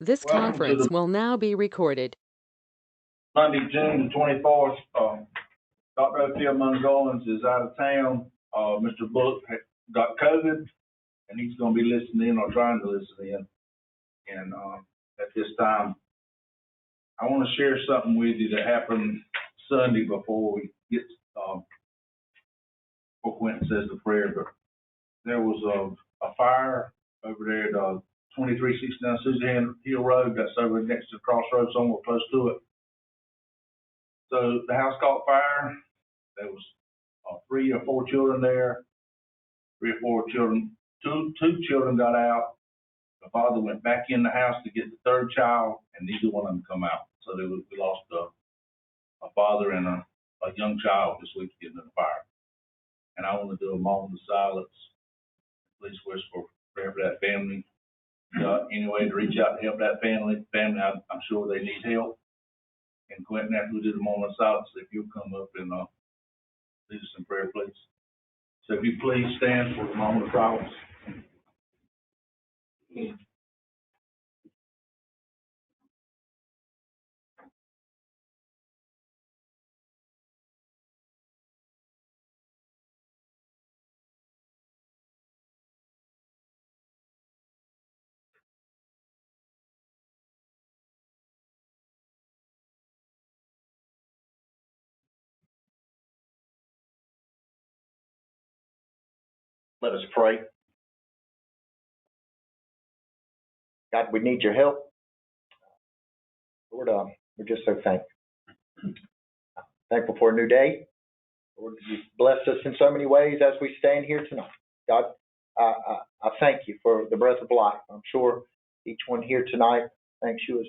This Welcome to conference the will now be recorded. Monday, June the 24th. Dr. O'Phil Mungolins is out of town. Mr. Bullock got COVID, and he's going to be listening in or trying to listen in. And at this time, I want to share something with you that happened Sunday before we get before Quentin says the prayer. But there was a fire over there at 2369 Suzanne Hill Road. That's over next to the crossroads, somewhere close to it. So the house caught fire. There was 3 or 4 children there. 3 or 4 children. Two children got out. The father went back in the house to get the third child, and neither one of them come out. So we lost a father and a young child this weekend in the fire. And I want to do a moment of silence. Please wish for prayer for that family. Any way to reach out to help that family, I'm sure they need help. And Quentin, after we do the moment of silence, if you'll come up and lead us in prayer, please. So if you please stand for the moment of silence. Let us pray. God, we need your help. Lord, we're just so thankful for a new day. Lord, you've blessed us in so many ways as we stand here tonight. God, I thank you for the breath of life. I'm sure each one here tonight thanks you as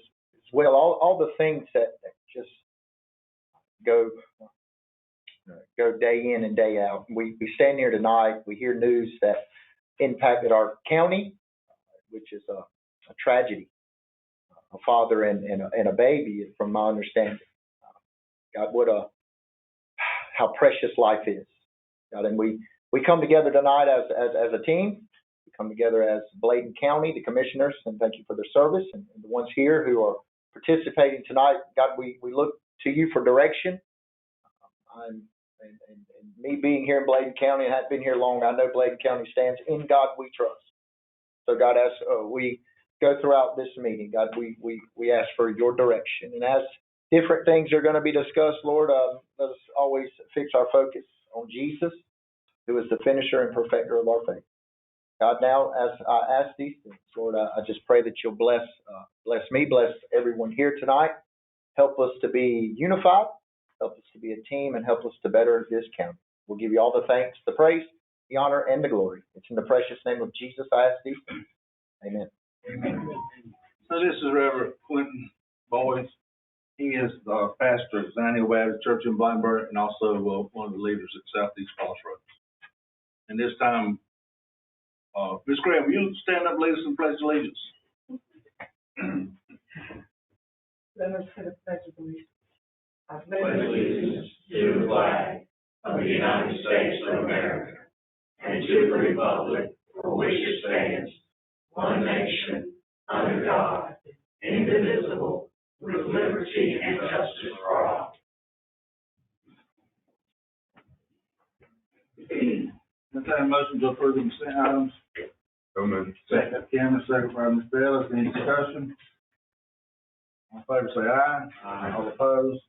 well. All the things that just go day in and day out. We stand here tonight. We hear news that impacted our county, which is a tragedy. A father and a baby, from my understanding. God, how precious life is. God, and we come together tonight as a team. We come together as Bladen County, the commissioners, and thank you for their service, and the ones here who are participating tonight. God, we look to you for direction. And me being here in Bladen County, and haven't been here long, I know Bladen County stands. In God we trust. So God, as we go throughout this meeting, God, we ask for your direction. And as different things are going to be discussed, Lord, let us always fix our focus on Jesus, who is the finisher and perfecter of our faith. God, now as I ask these things, Lord, I just pray that you'll bless me, bless everyone here tonight. Help us to be unified, help us to be a team, and help us to better this county. We'll give you all the thanks, the praise, the honor, and the glory. It's in the precious name of Jesus I ask these things. Amen. Amen. So this is Reverend Quentin Boyce. He is the pastor of Zion Hill Baptist Church in Bladenburg, and also one of the leaders at Southeast Crossroads. And this time, Ms. Graham, will you stand up and lead us in pledge of allegiance? Let us say the pledge of allegiance. I pledge allegiance to the flag of the United States of America and to the republic for which it stands, one nation, under God, indivisible, with liberty and justice for all. Entertain a motion to approve the consent items. So moved. Second, Cameron, second by Mr. Ellis. Any discussion? All in favor say aye. Aye. All opposed?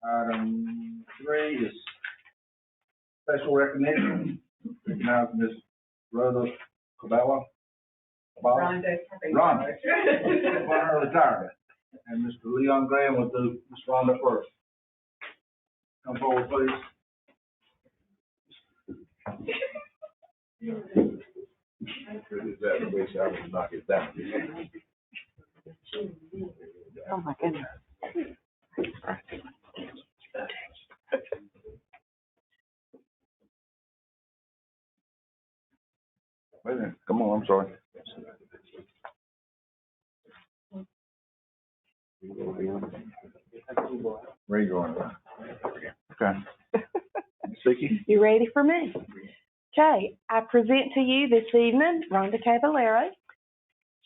Item 3 is special recognition. Recognize Ms. Rhoda Cabela. Rhonda. Rhonda. Her retirement. And Mr. Leon Graham will do Ms. Rhonda first. Come forward, please. I will knock it down. Oh, my goodness. Wait a minute. Come on, I'm sorry. Where are you going? Okay. Sticky? You ready for me? Okay, I present to you this evening Rhonda Caballero.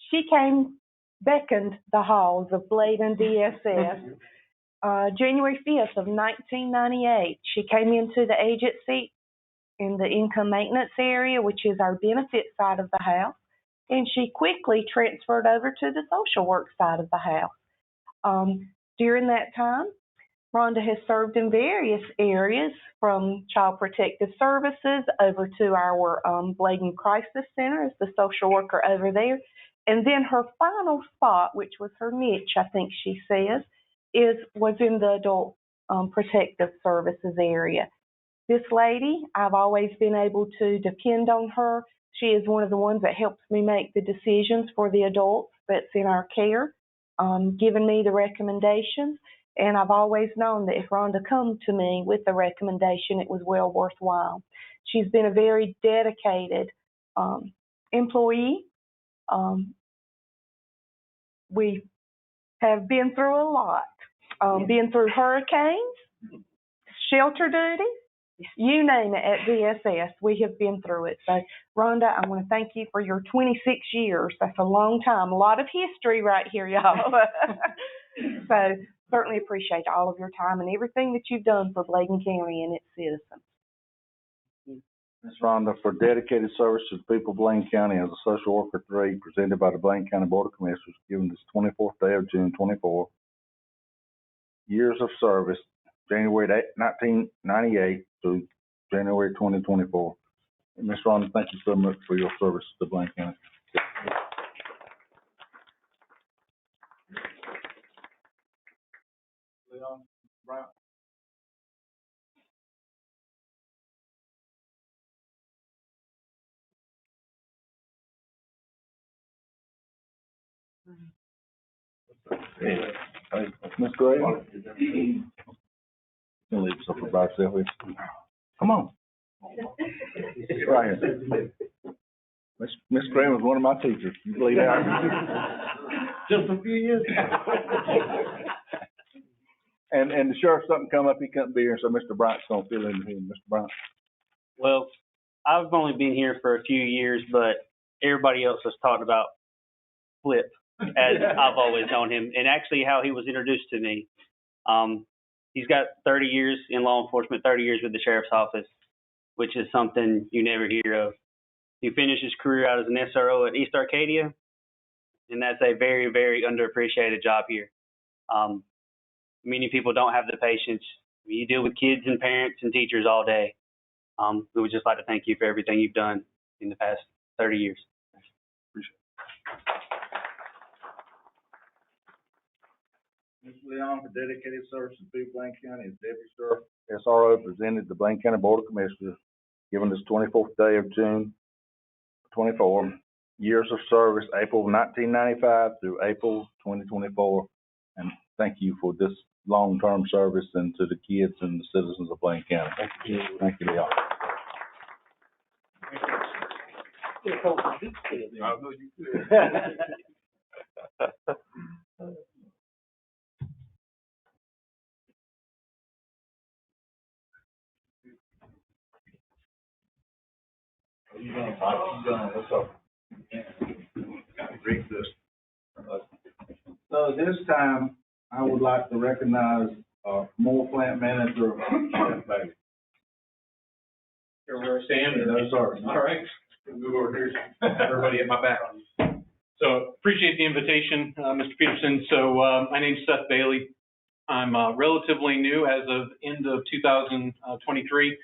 She came beckoned the halls of Bladen DSS. January 5th of 1998, she came into the agency in the income maintenance area, which is our benefit side of the house, and she quickly transferred over to the social work side of the house. During that time, Rhonda has served in various areas, from Child Protective Services over to our Bladen Crisis Center as the social worker over there. And then her final spot, which was her niche, I think she says, was in the Adult Protective Services area. This lady, I've always been able to depend on her. She is one of the ones that helps me make the decisions for the adults that's in our care, giving me the recommendations. And I've always known that if Rhonda come to me with a recommendation, it was well worthwhile. She's been a very dedicated employee. We have been through a lot, been through hurricanes, shelter duty, you name it at DSS, we have been through it. So, Rhonda, I want to thank you for your 26 years. That's a long time. A lot of history right here, y'all. So, certainly appreciate all of your time and everything that you've done for Bladen County and its citizens. Ms. Rhonda, for dedicated service to the people of Bladen County as a social worker 3, presented by the Bladen County Board of Commissioners, given this 24th day of June 24. Years of service, January 1998 through January 2024. And Ms. Rhonda, thank you so much for your service to Bladen County. Leon Brown. Hey, Miss Gray. You can leave yourself by yourself. Come on. Right here. Miss Gray was one of my teachers. You can leave out. Just a few years ago. And the sheriff, something come up, he couldn't be here, so Mr. Bryant's gonna fill in here. Mr. Bryant. Well, I've only been here for a few years, but everybody else has talked about Flip, as I've always known him, and actually how he was introduced to me. He's got 30 years in law enforcement, 30 years with the sheriff's office, which is something you never hear of. He finished his career out as an SRO at East Arcadia, and that's a very, very underappreciated job here. Many people don't have the patience. You deal with kids and parents and teachers all day. We would just like to thank you for everything you've done in the past 30 years. Appreciate it. Mr. Leon, for dedicated service to people of Bladen County as Deputy Sheriff SRO, presented the Bladen County Board of Commissioners, given this 24th day of June 24. Years of service, April 1995 through April 2024. And thank you for this long-term service and to the kids and the citizens of Bladen County. Thank you. Thank you, Leon. I know you could. You done, what's up? Great this. So this time, I would like to recognize Moore Plant Manager, Jeff Bailey. Everywhere standing? No, sir. All right. Move over here. Everybody at my back. So appreciate the invitation, Mr. Peterson. So my name's Seth Bailey. I'm relatively new as of end of 2023,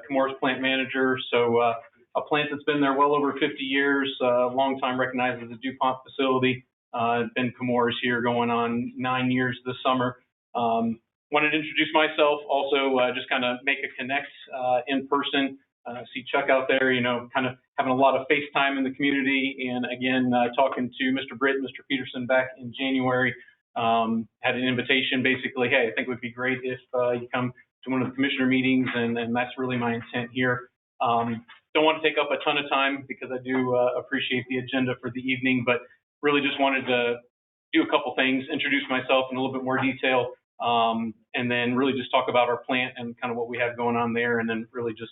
Comores Plant Manager. So a plant that's been there well over 50 years, long time recognized as a DuPont facility. Been Comores here going on 9 years this summer. Wanted to introduce myself, also just kind of make a connect in person. See Chuck out there, you know, kind of having a lot of FaceTime in the community. And again, talking to Mr. Britt and Mr. Peterson back in January, had an invitation basically, hey, I think it would be great if you come to one of the commissioner meetings, and that's really my intent here. Don't want to take up a ton of time because I do appreciate the agenda for the evening, but really just wanted to do a couple things, introduce myself in a little bit more detail, and then really just talk about our plant and kind of what we have going on there, and then really just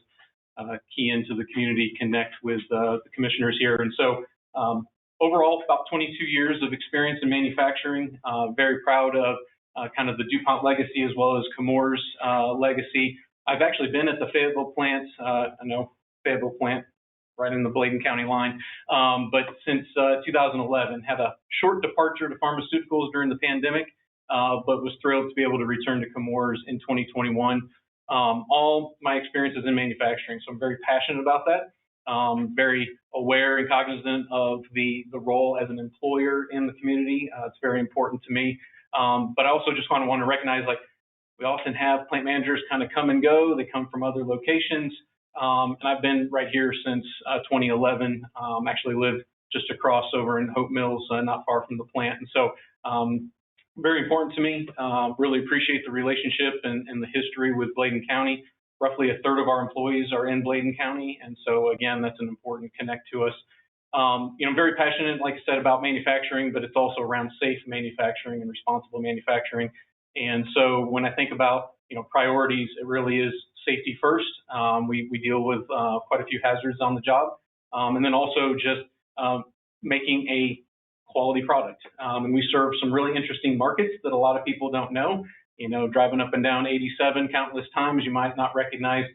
key into the community, connect with the commissioners here. And so overall, about 22 years of experience in manufacturing. Very proud of kind of the DuPont legacy as well as Chemours legacy. I've actually been at the Fayetteville plant. I know Fayetteville plant right in the Bladen County line. But since 2011, had a short departure to pharmaceuticals during the pandemic, but was thrilled to be able to return to Chemours in 2021. All my experience is in manufacturing, so I'm very passionate about that. Very aware and cognizant of the role as an employer in the community. It's very important to me. But I also just want to recognize, like, we often have plant managers kind of come and go. They come from other locations. And I've been right here since 2011. Actually lived just across over in Hope Mills, not far from the plant. And so very important to me. Really appreciate the relationship and the history with Bladen County. Roughly a third of our employees are in Bladen County. And so, again, that's an important connect to us. Very passionate, like I said, about manufacturing, but it's also around safe manufacturing and responsible manufacturing. And so when I think about, priorities, it really is safety first. We deal with quite a few hazards on the job. And then also just making a quality product. And we serve some really interesting markets that a lot of people don't know. Driving up and down 87 countless times, you might not recognize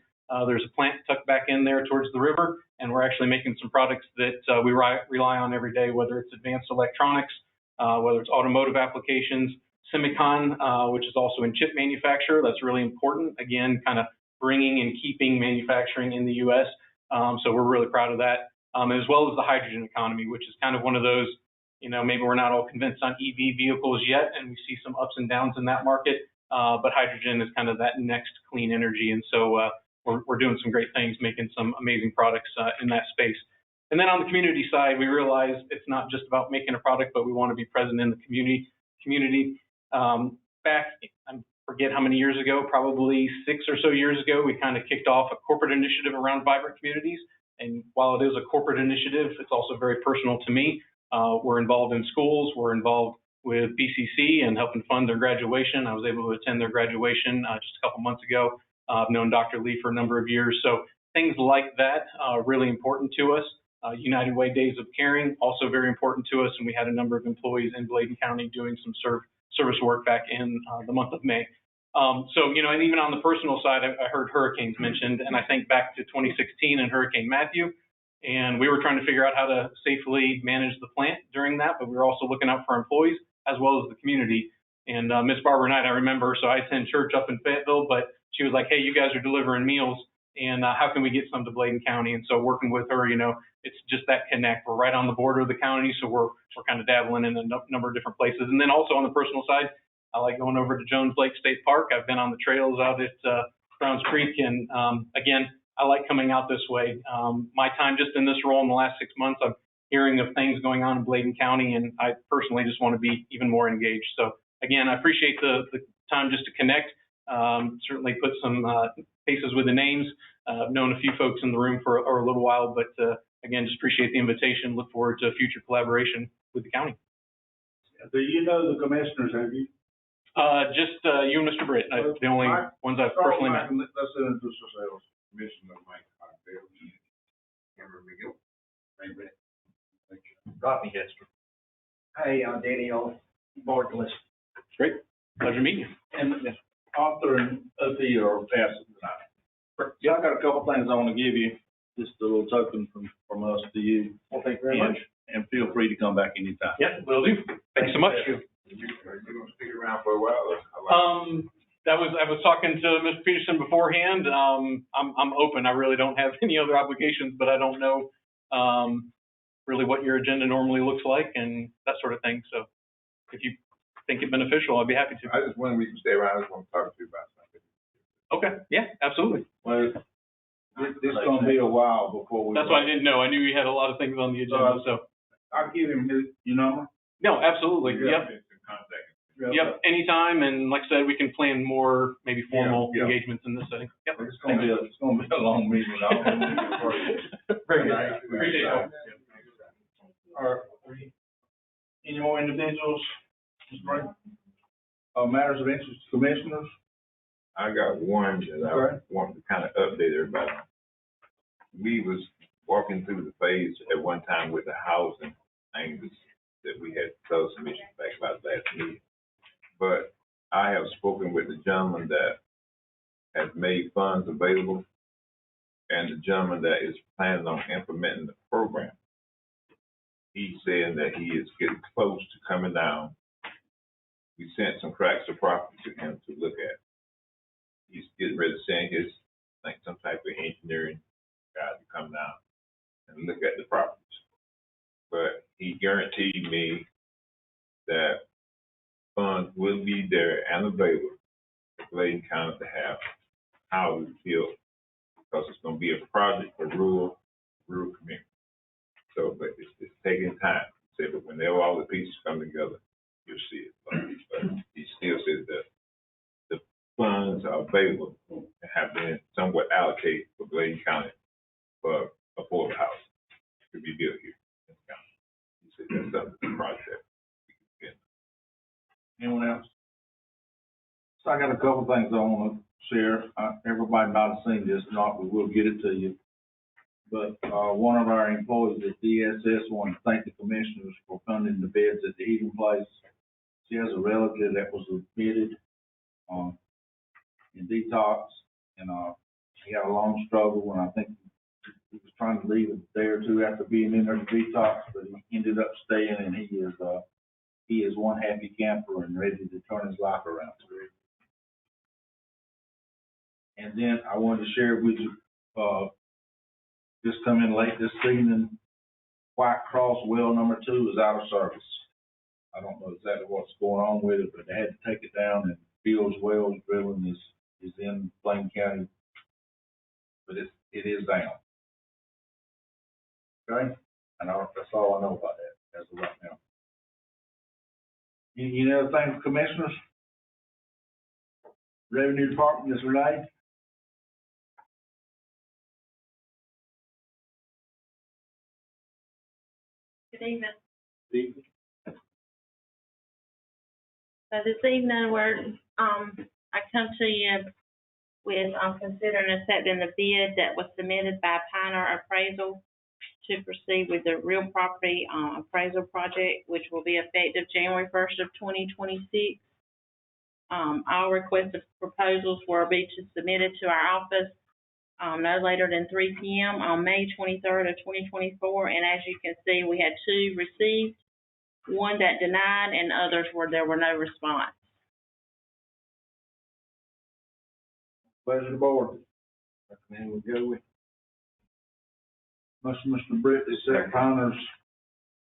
there's a plant tucked back in there towards the river, and we're actually making some products that we rely on every day, whether it's advanced electronics, whether it's automotive applications, semicon, which is also in chip manufacture. That's really important. Again, kind of bringing and keeping manufacturing in the U.S. So we're really proud of that, as well as the hydrogen economy, which is kind of one of those, maybe we're not all convinced on EV vehicles yet, and we see some ups and downs in that market. But hydrogen is kind of that next clean energy. And so we're doing some great things, making some amazing products in that space. And then on the community side, we realize it's not just about making a product, but we want to be present in the community. Back, I forget how many years ago, probably 6 or so years ago, we kind of kicked off a corporate initiative around vibrant communities. And while it is a corporate initiative, it's also very personal to me. We're involved in schools. We're involved with BCC and helping fund their graduation. I was able to attend their graduation just a couple months ago. I've known Dr. Lee for a number of years. So things like that are really important to us. United Way Days of Caring, also very important to us. And we had a number of employees in Bladen County doing some service work back in the month of May. So, and even on the personal side, I heard hurricanes mentioned, and I think back to 2016 and Hurricane Matthew. And we were trying to figure out how to safely manage the plant during that, but we were also looking out for our employees as well as the community. And Miss Barbara Knight, I remember, so I attend church up in Fayetteville, but she was like, hey, you guys are delivering meals, and how can we get some to Bladen County? And so working with her, it's just that connect. We're right on the border of the county, so we're kind of dabbling in a number of different places. And then also on the personal side, I like going over to Jones Lake State Park. I've been on the trails out at Browns Creek, and again, I like coming out this way. My time just in this role in the last 6 months, I'm hearing of things going on in Bladen County, and I personally just want to be even more engaged. So again, I appreciate the time just to connect. Certainly put some faces with the names. I've known a few folks in the room for a little while, but again, just appreciate the invitation. Look forward to future collaboration with the county. Do you know the commissioners, have you? Just you and Mr. Britt, the only ones I've personally met. Let's introduce ourselves. Commissioner Mike Bill, Cameron McGill, Rodney Hester. Hey, I'm Daniel Bartless. Great. Pleasure meeting you. And Arthur and Opie are absent tonight. Yeah, I got a couple things I want to give you, just a little token from us to you. Well, thank you very much. And feel free to come back anytime. Yeah, will do. Thanks so much. You're gonna stick around for a while, or? I was talking to Mr. Peterson beforehand. I'm open. I really don't have any other obligations, but I don't know really what your agenda normally looks like and that sort of thing. So if you think it beneficial, I'd be happy to. I just wanted we can stay around. I just want to talk to you about something. Okay. Yeah, absolutely. Well, it's going to be a while before we. That's why I didn't know. I knew you had a lot of things on the agenda. So I'll give him your number. No, absolutely. Yeah. Yep. Yep, anytime, and like I said, we can plan more, maybe formal engagements in this setting. Yep. It's going to be a long meeting. Very good. Appreciate it. All right. Any more individuals? Matters of interest to commissioners? I got one that I want to kind of update everybody on. We was walking through the phase at one time with the housing, Angus that we had closed some issues back about last meeting. But I have spoken with the gentleman that has made funds available and the gentleman that is planning on implementing the program. He's saying that he is getting close to coming down. We sent some tracts of property to him to look at. He's getting ready to send his, I think, some type of engineering guy to come down and look at the properties. But he guaranteed me that funds will be there and available for Bladen County to have houses built, because it's going to be a project for rural community. So, but it's taking time. Say, but when all the pieces come together, you'll see it. But he still says that the funds are available and have been somewhat allocated for Bladen County for affordable housing to be built here in the county. He said that's something the project. Anyone else? So I got a couple things I want to share. Everybody might have seen this, not, we will get it to you. But one of our employees at DSS wanted to thank the commissioners for funding the beds at the heating place. She has a relative that was admitted in detox, and she had a long struggle, and I think he was trying to leave a day or two after being in there to detox, but he ended up staying, and he is one happy camper and ready to turn his life around. And then I wanted to share with you, just come in late this evening, White Cross well number 2 is out of service. I don't know exactly what's going on with it, but they had to take it down, and Bill's Wells Drilling is in Bladen County, but it is down. Okay? And that's all I know about that as of right now. Any other things, commissioners? Revenue Department, Ms. Renee? Good evening. So this evening, I come to you with considering accepting the bid that was submitted by Pioneer Appraisal to proceed with the real property appraisal project, which will be effective January 1st of 2026. All requested proposals will be submitted to our office no later than 3 p.m. on May 23rd of 2024. And as you can see, we had 2 received, 1 that denied, and others where there were no response. Pleasure of the board. Recommend we go with. Motion, Mr. Britt, is set Pioneer's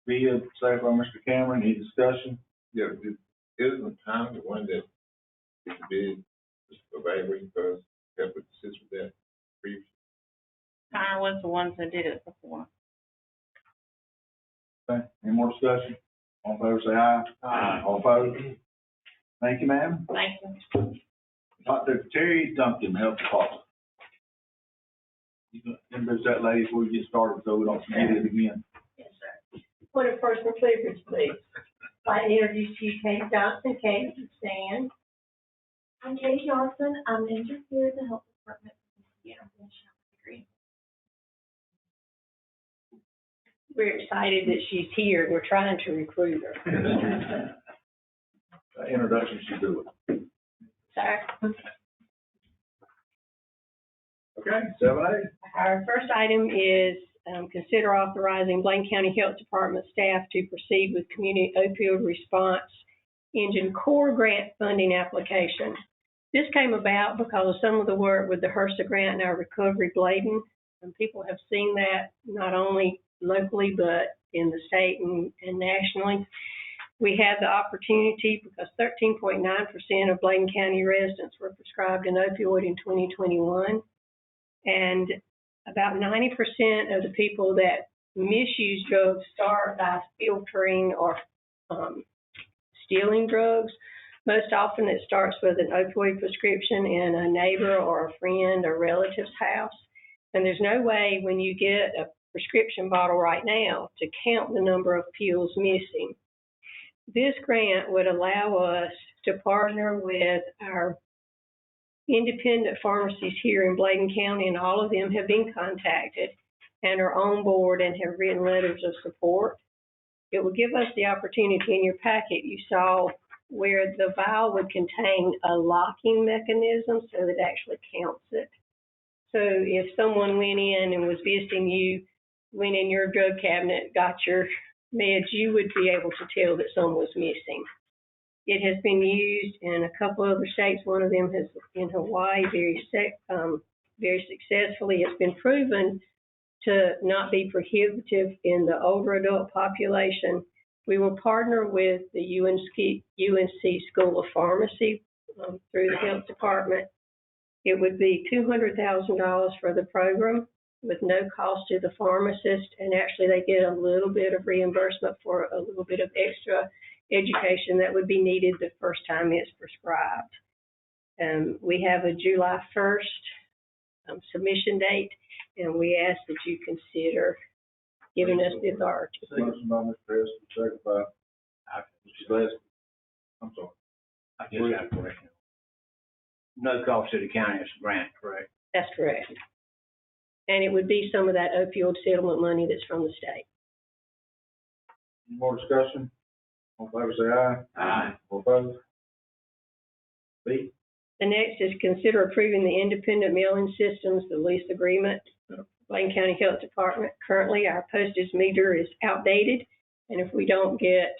bid, second by Mr. Cameron. Any discussion? Yeah, isn't Tom the one that bid evaluating for us, help assist with that previously? Pioneer was the ones that did it before. Okay, any more discussion? All in favor, say aye. Aye. All opposed? Thank you, ma'am. Thank you. Dr. Terry Duncan, Health Department. You can introduce that lady before you get started so we don't forget it again. Yes, sir. Point of personal privilege, please. I introduce you, Kate Johnson. Kate, you stand. I'm Katie Johnson. I'm injured here in the health department. We're excited that she's here. We're trying to recruit her. Introduction should do it. Sir. Okay, 7A. Our first item is consider authorizing Bladen County Health Department staff to proceed with Community Opioid Response Engine Core Grant funding application. This came about because of some of the work with the HRSA grant and our Recovery Bladen. And people have seen that not only locally, but in the state and nationally. We have the opportunity because 13.9% of Bladen County residents were prescribed an opioid in 2021. And about 90% of the people that misuse drugs start by filtering or stealing drugs. Most often it starts with an opioid prescription in a neighbor or a friend or relative's house. And there's no way when you get a prescription bottle right now to count the number of pills missing. This grant would allow us to partner with our independent pharmacies here in Bladen County, and all of them have been contacted and are on board and have written letters of support. it will give us the opportunity. In your packet, you saw where the vial would contain a locking mechanism so that it actually counts it. So if someone went in and was visiting you, went in your drug cabinet, got your meds, you would be able to tell that someone was missing. It has been used in a couple other states. One of them has in Hawaii very successfully. It's been proven to not be prohibitive in the older adult population. We will partner with the UNC School of Pharmacy through the health department. It would be $200,000 for the program with no cost to the pharmacist, and actually they get a little bit of reimbursement for a little bit of extra education that would be needed the first time it's prescribed. We have a July 1st submission date, and we ask that you consider giving us the authority. Motion by Mr. Hess, second by Mr. Gillespie. I'm sorry. I just got a question. No cost to the county, it's a grant, correct? That's correct. And it would be some of that opioid settlement money that's from the state. Any more discussion? All in favor, say aye. Aye. All opposed? B. The next is consider approving the independent mailing systems, the lease agreement, Bladen County Health Department. Currently, our postage meter is outdated, and if we don't get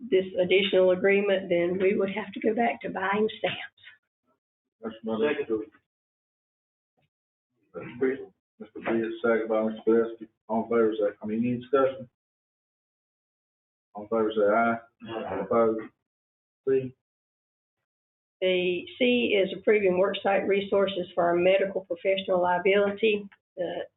this additional agreement, then we would have to go back to buying stamps. Motion by Mr. Beard, second by Mr. Gillespie. All in favor, say, any discussion? All in favor, say aye. All opposed? C. The C is approving worksite resources for our medical professional liability.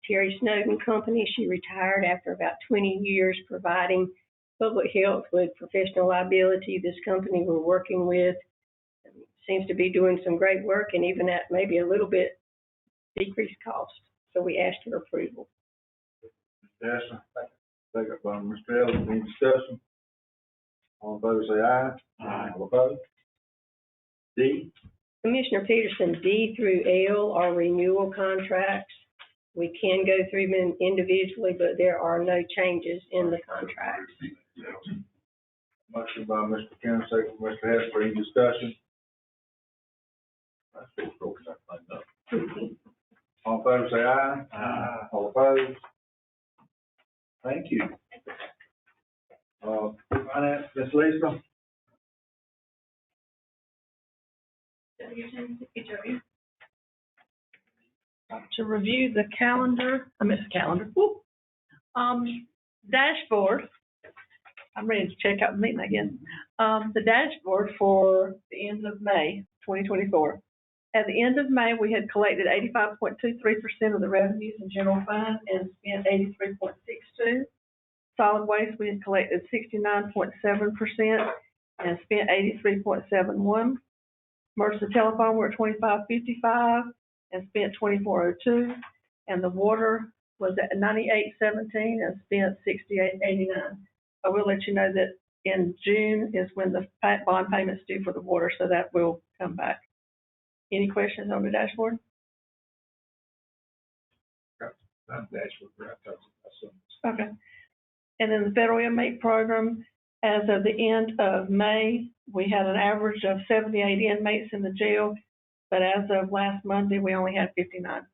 Terry Snowden Company, she retired after about 20 years providing public health with professional liability. This company we're working with seems to be doing some great work, and even at maybe a little bit decreased cost. So we asked for approval. Yes, sir. Second by Mr. Ellis. Any discussion? All in favor, say aye. Aye. All opposed? D. Commissioner Peterson, D through L are renewal contracts. We can go through them individually, but there are no changes in the contracts. Motion by Mr. Kenner, second by Mr. Hess. For any discussion? All in favor, say aye. Aye. All opposed? Thank you. Finance, Ms. Lisa? To review the calendar, dashboard. I'm ready to check out the meeting again. The dashboard for the end of May, 2024. At the end of May, we had collected 85.23% of the revenues in general fund and spent 83.62%. Solid waste, we had collected 69.7% and spent 83.71%. Emergency telephone, we're at 25.55 and spent 24.02. And the water was at 98.17 and spent 68.89. I will let you know that in June is when the bond payment's due for the water, so that will come back. Any questions on the dashboard? Okay. And then the federal inmate program, as of the end of May, we had an average of 78 inmates in the jail, but as of last Monday, we only had 59.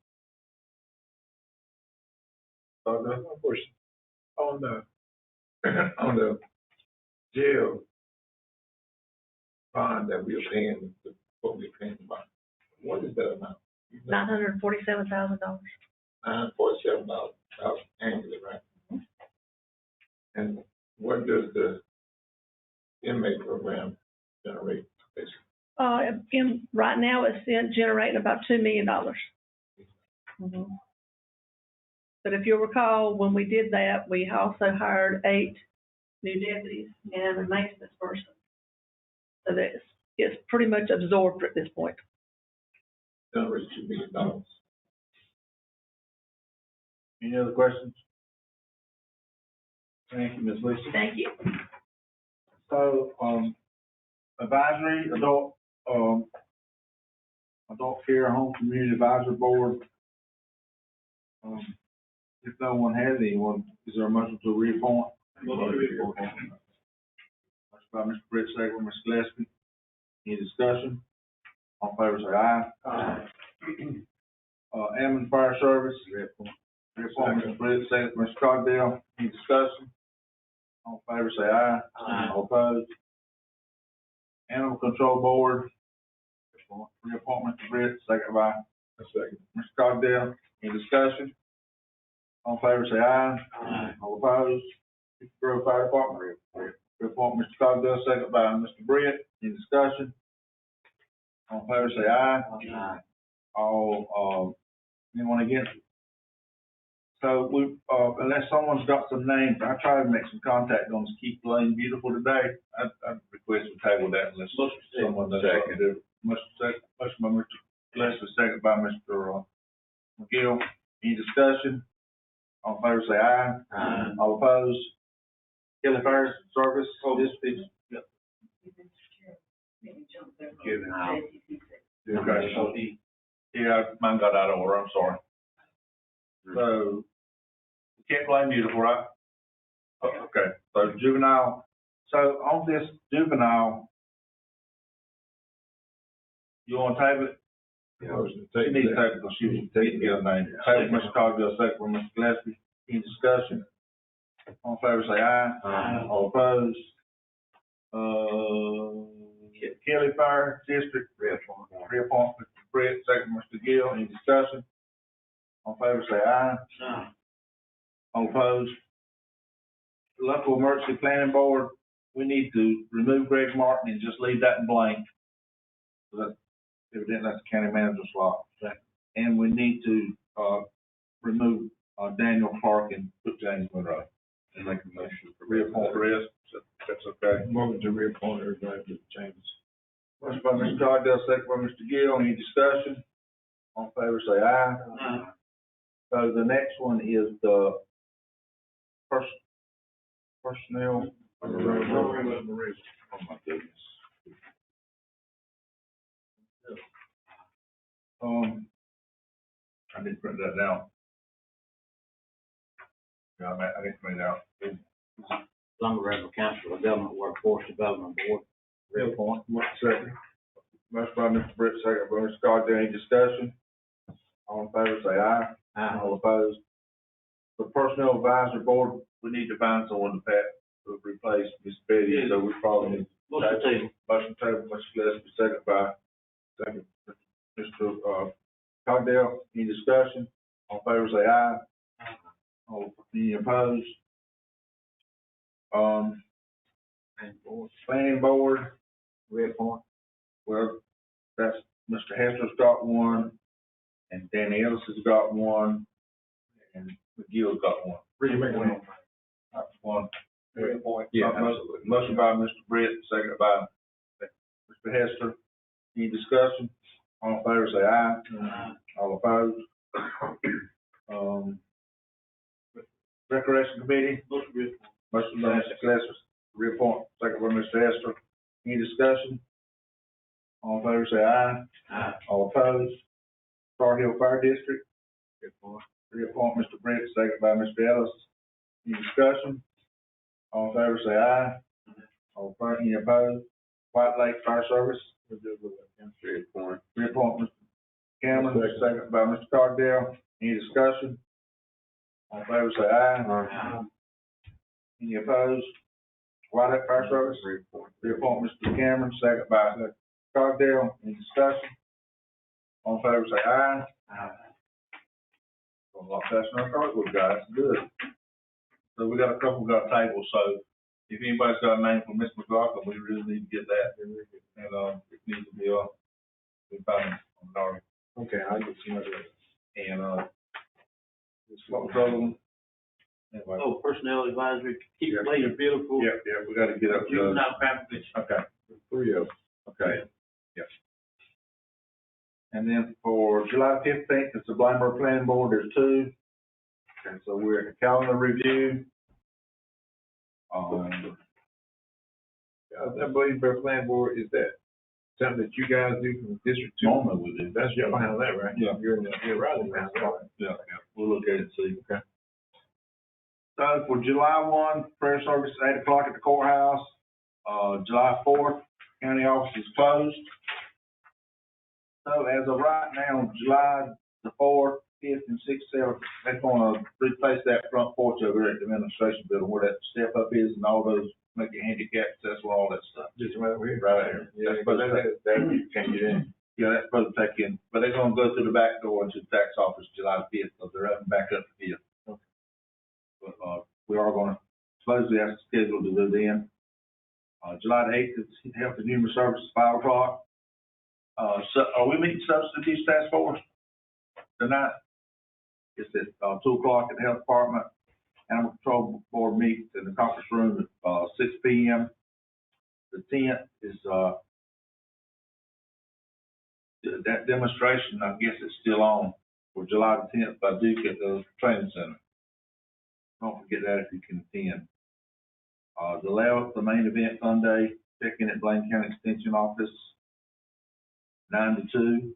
On the jail bond that we are paying, what we're paying about, what is that amount? $947,000. $947 annually, right? And what does the inmate program generate? Right now, it's generating about $2 million. Mm-hmm. But if you'll recall, when we did that, we also hired 8 new deputies and a maintenance person. So that it's pretty much absorbed at this point. Generates $2 million. Any other questions? Thank you, Ms. Lisa. Thank you. So, advisory, adult care home community advisory board. If no one has anyone, is there a motion to reappoint? Motion by Mr. Britt, second by Ms. Gillespie. Any discussion? All in favor say aye. Aye. Ammon Fire Service. Reappoint Mr. Britt, second by Mr. Cogdell. Any discussion? All in favor say aye. Aye. All opposed? Animal Control Board. Reappoint Mr. Britt, second by Mr. Cogdell. Any discussion? All in favor say aye. Aye. All opposed? Grove Fire Department. Reappoint Mr. Cogdell, second by Mr. Britt. Any discussion? All in favor say aye. Aye. All, anyone against it? So we, unless someone's got some names, I tried to make some contact on this Keep Lane Beautiful today. I request we table that unless someone does something different. Motion by Mr. Gillespie, second by Mr. McGill. Any discussion? All in favor say aye. Aye. All opposed? Kelly Fire Service, district. Juvenile. Okay. Yeah, mine got out of order, I'm sorry. So, you can't blame Beautiful, right? Okay, so juvenile, so on this juvenile, you want to table it? She needs to table it because she was taking the other name. Table Mr. Cogdell, second by Mr. Gillespie. Any discussion? All in favor say aye. Aye. All opposed? Kelly Fire District. Reappoint Mr. Britt, second by Mr. Gill. Any discussion? All in favor say aye. Aye. All opposed? Local Emergency Planning Board, we need to remove Greg Martin and just leave that in blank. So that's, evidently that's the county manager's slot. And we need to, remove, Daniel Clark and put James Monroe. And make a motion for reappoint the rest. That's okay. Moving to reappoint everybody to the changes. Motion by Mr. Cogdell, second by Mr. Gill. Any discussion? All in favor say aye. Aye. So the next one is the personnel. Oh my goodness. I didn't print that down. Yeah, I didn't print it out. Lumberville Council of Government Workforce Development Board. Reappoint. Second. Motion by Mr. Britt, second by Mr. Cogdell. Any discussion? All in favor say aye. Aye. All opposed? The Personnel Advisory Board, we need to find someone to replace Ms. Betty, so we probably need. Motion table. Motion table, Mr. Gillespie, second by Mr. Cogdell. Any discussion? All in favor say aye. All, any opposed? Planning Board, reappoint. Well, that's, Mr. Hester's got one, and Danny Ellis has got one, and McGill's got one. Reappoint. That's one. Reappoint. Yeah, absolutely. Motion by Mr. Britt, second by Mr. Hester. Any discussion? All in favor say aye. Aye. All opposed? Recreation Committee. Motion by Mr. Gillespie, reappoint, second by Mr. Hester. Any discussion? All in favor say aye. Aye. All opposed? Star Hill Fire District. Reappoint Mr. Brent, second by Mr. Ellis. Any discussion? All in favor say aye. All opposed, any opposed? White Lake Fire Service. Reappoint. Reappoint Mr. Cameron, second by Mr. Cogdell. Any discussion? All in favor say aye. Aye. Any opposed? White Lake Fire Service. Reappoint Mr. Cameron, second by Mr. Cogdell. Any discussion? All in favor say aye. Aye. A lot faster than I thought it would, guys. Good. So we got a couple got tables, so if anybody's got a name for Miss McLaughlin, we really need to get that. And, it needs to be, we find it on the article. Okay, I'll get some other. And, what was the other one? Anyway. Oh, Personnel Advisory, keep it later beautiful. Yeah, we gotta get up to those. Juvenile Fabrication. Okay, Three of them. okay, yes. And then for July 15th, it's the Bladenburg Planning Board, there's two. And so we're at the calendar review. That Bladenburg Planning Board, is that something that you guys do from District Two? Normally we do. That's your behind that, right? Yeah. You're in the, you're right behind that. Yeah, we'll look at it and see. Okay. So for July 1, prayer service, 8 o'clock at the courthouse. July 4th, county office is closed. So as of right now, July the 4th, 5th, and 6th, 7th, they're gonna replace that front porch over there at the administration building where that step up is and all those, make it handicap accessible, all that stuff. Just right over here. Right here. Yeah, That's but supposed to- that you can't get in. Yeah, that's supposed to take in, but they're gonna go through the back door into the tax office July the 5th, so they're up and back up the 5th. But, we are gonna, supposedly that's scheduled to do then. July the 8th is Health and Human Services, 5 o'clock. So are we meeting Substance Abuse Task Force tonight? It's at, 2 o'clock at the Health Department. Animal Control Board meets in the conference room at, 6 p.m. The 10th is, that demonstration, I guess it's still on for July the 10th by Duke at the training center. Don't forget that if you can attend. The 11th, the main event Sunday, check-in at Bladen County Extension Office, 9 to 2.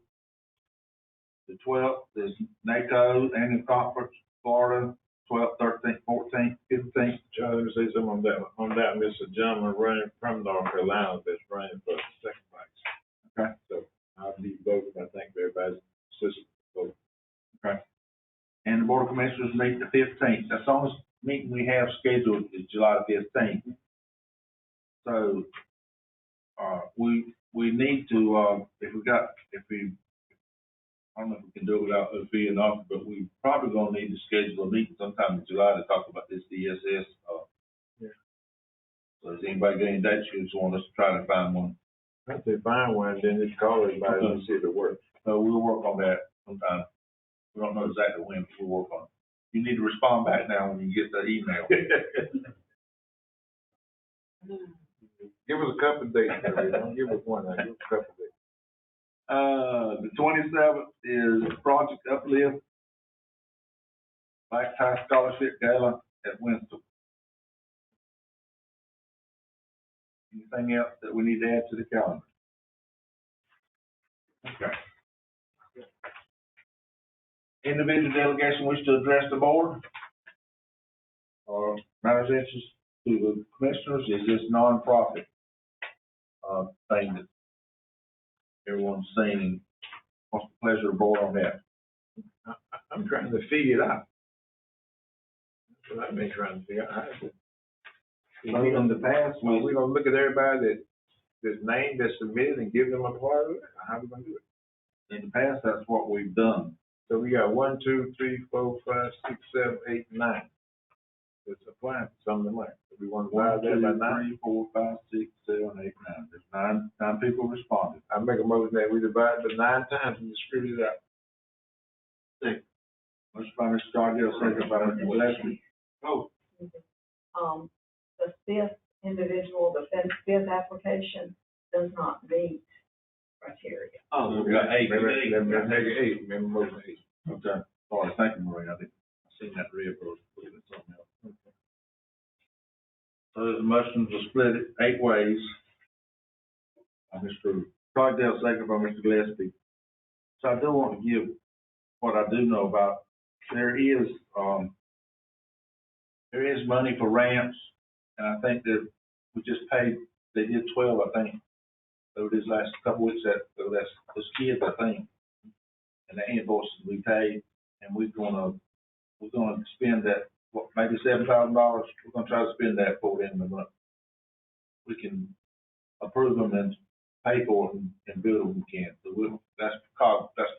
The 12th is NACO Annual Conference, Florida, 12th, 13th, 14th, 15th. John, let me say something on that, Mr. Gentleman running from North Carolina that's running for second place. Okay. So I'll be voting, I think everybody's assistant vote. Okay. And the Board of Commissioners meet the 15th. That's the only meeting we have scheduled is July the 15th. So, we need to, I don't know if we can do it without it being off, but we probably gonna need to schedule a meeting sometime in July to talk about this DSS. Yeah. So has anybody got any dates you just want us to try to find one? If they find one, then just call everybody and see if it works. So we'll work on that sometime. We don't know exactly when, but we'll work on it. You need to respond back now when you get that email. Give us a couple of days, don't give us one, give us a couple of days. The 27th is Project Uplift, Black Tie Scholarship Gala at Winston. Anything else that we need to add to the calendar? Okay. Individual delegation wish to address the board or matters of interest to the commissioners is this nonprofit thing that everyone's seen. What's the pleasure of the board on that? I'm trying to figure it out. That's what I've been trying to figure out. So in the past, We're gonna look at everybody that's named, that's submitted and give them a part of it? How are we gonna do it? in the past, that's what we've done. So we got 1, 2, 3, 4, 5, 6, 7, 8, 9. That's applying for some of the money. So we want to buy 1, 2, that by 9. 3, 4, 5, 6, 7, 8, 9. There's nine people responded. I make a motion that we divide it by 9 times and distribute it out. Motion by Mr. Cardell, second by Mr. Gillespie. Vote. The fifth individual, the fifth application does not meet criteria. Oh, we got 8. Let's make it 8, remember motion 8. Okay, sorry, thank you, Maureen, I seen that red for something else. Okay. So the motion to split it 8 ways. Mr. Cardell, second by Mr. Gillespie. So I do want to give what I do know about, there is money for ramps, and I think that we just paid, they did 12, I think, over these last couple weeks, that's those kids, I think. And the invoices we paid, and we're gonna spend that, what, maybe $7,000, we're gonna try to spend that for the end of the month. We can approve them and pay for them and build them when we can, so that's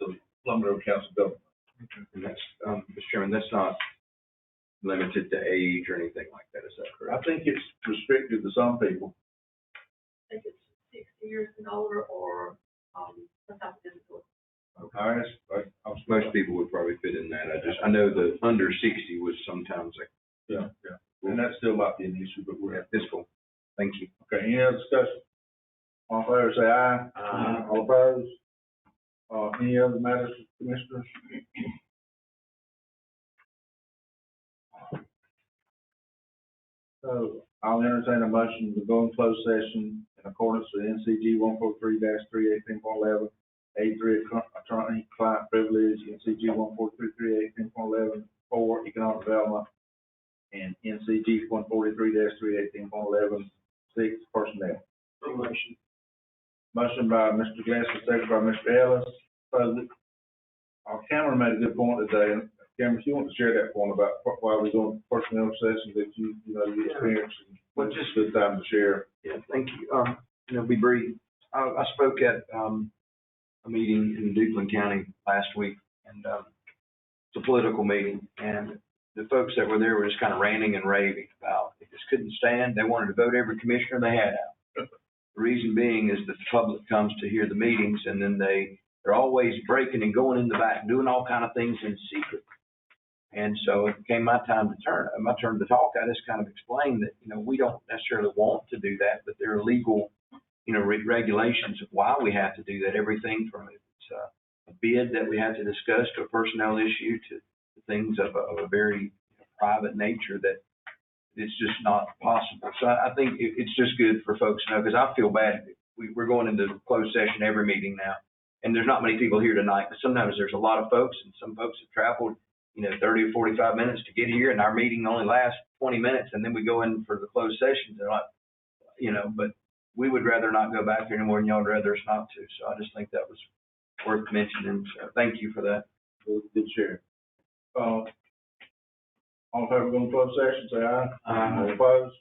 the Lumber Council government. And that's, Mr. Chairman, that's not limited to age or anything like that, is that I correct? think it's restricted to some people. I think it's 60 years and older or, some type of disability. Most people would probably fit in that. I know the under 60 was sometimes like. Yeah. And that's still might be an issue, but we're at. It's cool. Thank you. Okay, any other discussion? All in favor, say aye. Aye. All opposed? Any other matters, commissioners? So I'll entertain a motion to go in closed session in accordance with NCG 143-3, 18.11, A3 attorney-client privilege, NCG 143-3, 18.11, 4 economic development, and NCG 143-318.11.6 personnel. Motion by Mr. Glasser, second by Mr. Ellis. President, Cameron made a good point today, and Cameron, if you want to share that point about why we're doing personnel sessions that you experienced, Well, just a good time to share. Yeah, thank you. Be brief. I spoke at, a meeting in Bladen County last week, and, it's a political meeting, and the folks that were there were just kind of ranting and raving about, they just couldn't stand, they wanted to vote every commissioner they had out. The reason being is that the public comes to hear the meetings, and then they're always breaking and going in the back, doing all kind of things in secret. And so it came my turn to talk. I just kind of explained that, we don't necessarily want to do that, but there are legal, regulations of why we have to do that. Everything from it's a bid that we have to discuss to a personnel issue to things of a very private nature that it's just not possible. So I think it's just good for folks to know, because I feel bad. We're going into closed session every meeting now, and there's not many people here tonight, but sometimes there's a lot of folks, and some folks have traveled 30 or 45 minutes to get here, and our meeting only lasts 20 minutes, and then we go in for the closed session. They're like, but we would rather not go back there anymore, and y'all would rather us not to. So I just think that was worth mentioning. So thank you for that. Good share. All in favor of going to closed session, say aye. Aye. All opposed?